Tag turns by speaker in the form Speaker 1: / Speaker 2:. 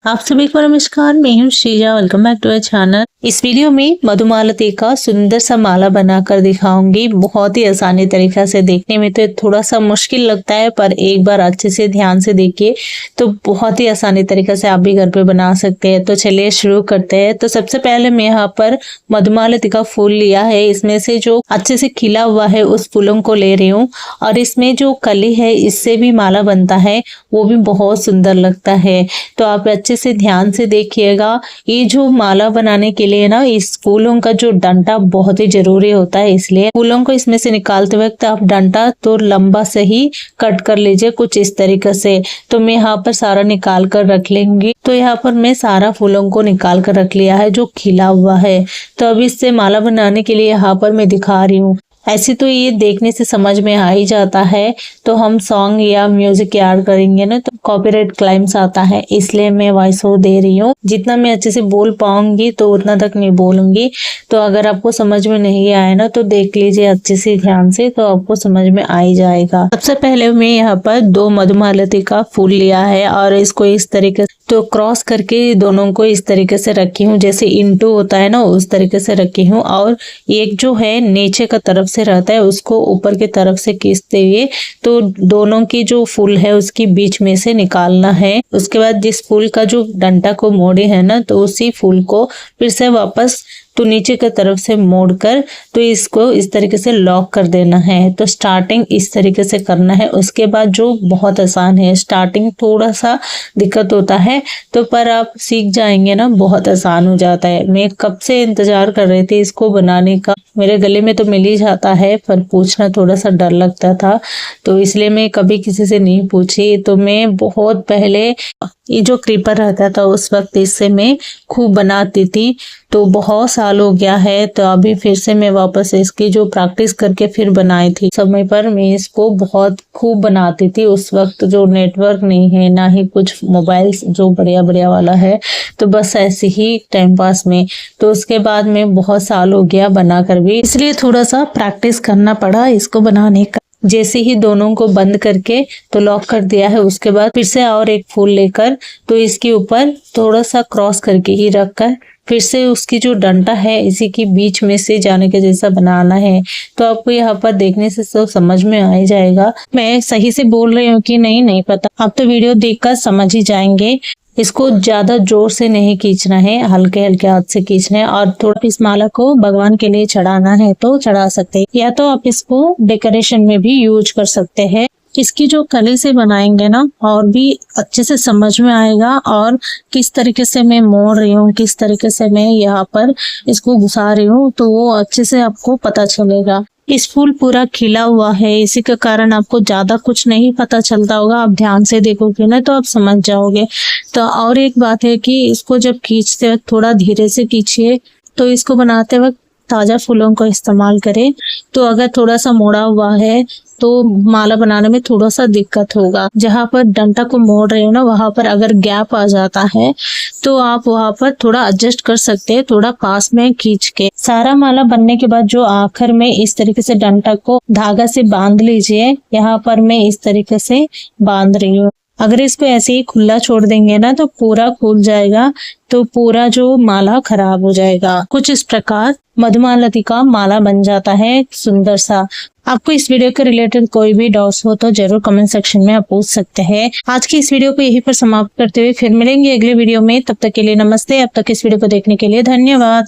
Speaker 1: आप सभी को नमस्कार। मैं हूँ Shreeja, welcome back to our channel. इस वीडियो में मधुमालती का सुंदर सा माला बनाकर दिखाऊंगी। बहुत ही आसानी तरीका से, देखने में तो थोड़ा सा मुश्किल लगता है पर एक बार अच्छे से ध्यान से देखिए तो बहुत ही आसानी तरीका से आप भी घर पे बना सकते हैं। तो चलिए शुरू करते हैं। तो सबसे पहले मैं यहाँ पर मधुमालती का फूल लिया है। इसमें से जो अच्छे से खिला हुआ है उस फूलों को ले रही हूँ और इसमें जो कली है इससे भी माला बनता है, वो भी बहुत सुंदर लगता है। तो आप अच्छे से ध्यान से देखिएगा। ये जो माला बनाने के लिए ना, इस फूलों का जो डंटा बहुत ही जरूरी होता है, इसलिए फूलों को इसमें से निकालते वक्त आप डंटा तो लंबा से ही कट कर लीजिए, कुछ इस तरीके से। तो मैं यहाँ पर सारा निकाल कर रख लेंगी। तो यहाँ पर मैं सारा फूलों को निकाल कर रख लिया है जो खिला हुआ है। तो अब इससे माला बनाने के लिए यहाँ पर मैं दिखा रही हूँ। ऐसे तो ये देखने से समझ में आ ही जाता है, तो हम सॉन्ग या म्यूजिक ऐड करेंगे ना तो कॉपीराइट क्लेम्स आता है, इसलिए मैं वॉइस ओवर दे रही हूँ। जितना मैं अच्छे से बोल पाऊंगी तो उतना तक नहीं बोलूंगी। तो अगर आपको समझ में नहीं आए ना तो देख लीजिए अच्छे से ध्यान से, तो आपको समझ में आ ही जाएगा। सबसे पहले मैं यहाँ पर 2 मधुमालती का फूल लिया है और इसको इस तरीके तो क्रॉस करके दोनों को इस तरीके से रखी हूँ, जैसे इंटू होता है ना उस तरीके से रखी हूँ। और एक जो है नीचे का तरफ से रहता है उसको ऊपर की तरफ से खींचते हुए तो दोनों की जो फूल है उसकी बीच में से निकालना है। उसके बाद जिस फूल का जो डंटा को मोड़े है ना, तो उसी फूल को फिर से वापस तो नीचे की तरफ से मोड़कर तो इसको इस तरीके से लॉक कर देना है। तो स्टार्टिंग इस तरीके से करना है। उसके बाद जो बहुत आसान है, स्टार्टिंग थोड़ा सा दिक्कत होता है तो पर आप सीख जाएंगे ना, बहुत आसान हो जाता है। मैं कब से इंतजार कर रही थी इसको बनाने का। मेरे गले में तो मिल ही जाता है पर पूछना थोड़ा सा डर लगता था, तो इसलिए मैं कभी किसी से नहीं पूछी। तो मैं बहुत पहले ये जो क्रीपर रहता था उस वक्त इससे मैं खूब बनाती थी। तो बहुत साल हो गया है, तो अभी फिर से मैं वापस इसकी जो प्रैक्टिस करके फिर बनाई थी। समय पर मैं इसको बहुत खूब बनाती थी। उस वक्त जो नेटवर्क नहीं है ना ही कुछ मोबाइल जो बढ़िया बढ़िया वाला है, तो बस ऐसे ही टाइम पास में। तो उसके बाद में बहुत साल हो गया बनाकर भी, इसलिए थोड़ा सा प्रैक्टिस करना पड़ा इसको बनाने का। जैसे ही दोनों को बंद करके तो लॉक कर दिया है, उसके बाद फिर से और एक फूल लेकर तो इसके ऊपर थोड़ा सा क्रॉस करके ही रखकर फिर से उसकी जो डंटा है इसी के बीच में से जाने के जैसा बनाना है। तो आपको यहाँ पर देखने से तो समझ में आ ही जाएगा। मैं सही से बोल रही हूँ कि नहीं पता, आप तो वीडियो देखकर समझ ही जाएंगे। इसको ज्यादा जोर से नहीं खींचना है, हल्के हल्के हाथ से खींचना है। और थोड़ा इस माला को भगवान के लिए चढ़ाना है तो चढ़ा सकते हैं, या तो आप इसको डेकोरेशन में भी यूज कर सकते हैं। इसकी जो कली से बनाएंगे ना और भी अच्छे से समझ में आएगा, और किस तरीके से मैं मोड़ रही हूँ, किस तरीके से मैं यहाँ पर इसको घुसा रही हूँ, तो वो अच्छे से आपको पता चलेगा। इस फूल पूरा खिला हुआ है, इसी के कारण आपको ज्यादा कुछ नहीं पता चलता होगा। आप ध्यान से देखोगे ना तो आप समझ जाओगे। तो और एक बात है कि इसको जब खींचते वक्त थोड़ा धीरे से खींचिए। तो इसको बनाते वक्त ताजा फूलों को इस्तेमाल करें। तो अगर थोड़ा सा मोड़ा हुआ है तो माला बनाने में थोड़ा सा दिक्कत होगा। जहाँ पर डंटा को मोड़ रहे हो ना, वहां पर अगर गैप आ जाता है तो आप वहां पर थोड़ा एडजस्ट कर सकते हैं, थोड़ा पास में खींच के। सारा माला बनने के बाद जो आखिर में इस तरीके से डंटा को धागा से बांध लीजिए। यहाँ पर मैं इस तरीके से बांध रही हूँ। अगर इसको ऐसे ही खुला छोड़ देंगे ना तो पूरा खुल जाएगा, तो पूरा जो माला खराब हो जाएगा। कुछ इस प्रकार मधुमालती का माला बन जाता है सुंदर सा। आपको इस वीडियो के रिलेटेड कोई भी डाउट्स हो तो जरूर कमेंट सेक्शन में आप पूछ सकते हैं। आज की इस वीडियो को यहीं पर समाप्त करते हुए फिर मिलेंगे अगले वीडियो में। तब तक के लिए नमस्ते। अब तक इस वीडियो को देखने के लिए धन्यवाद।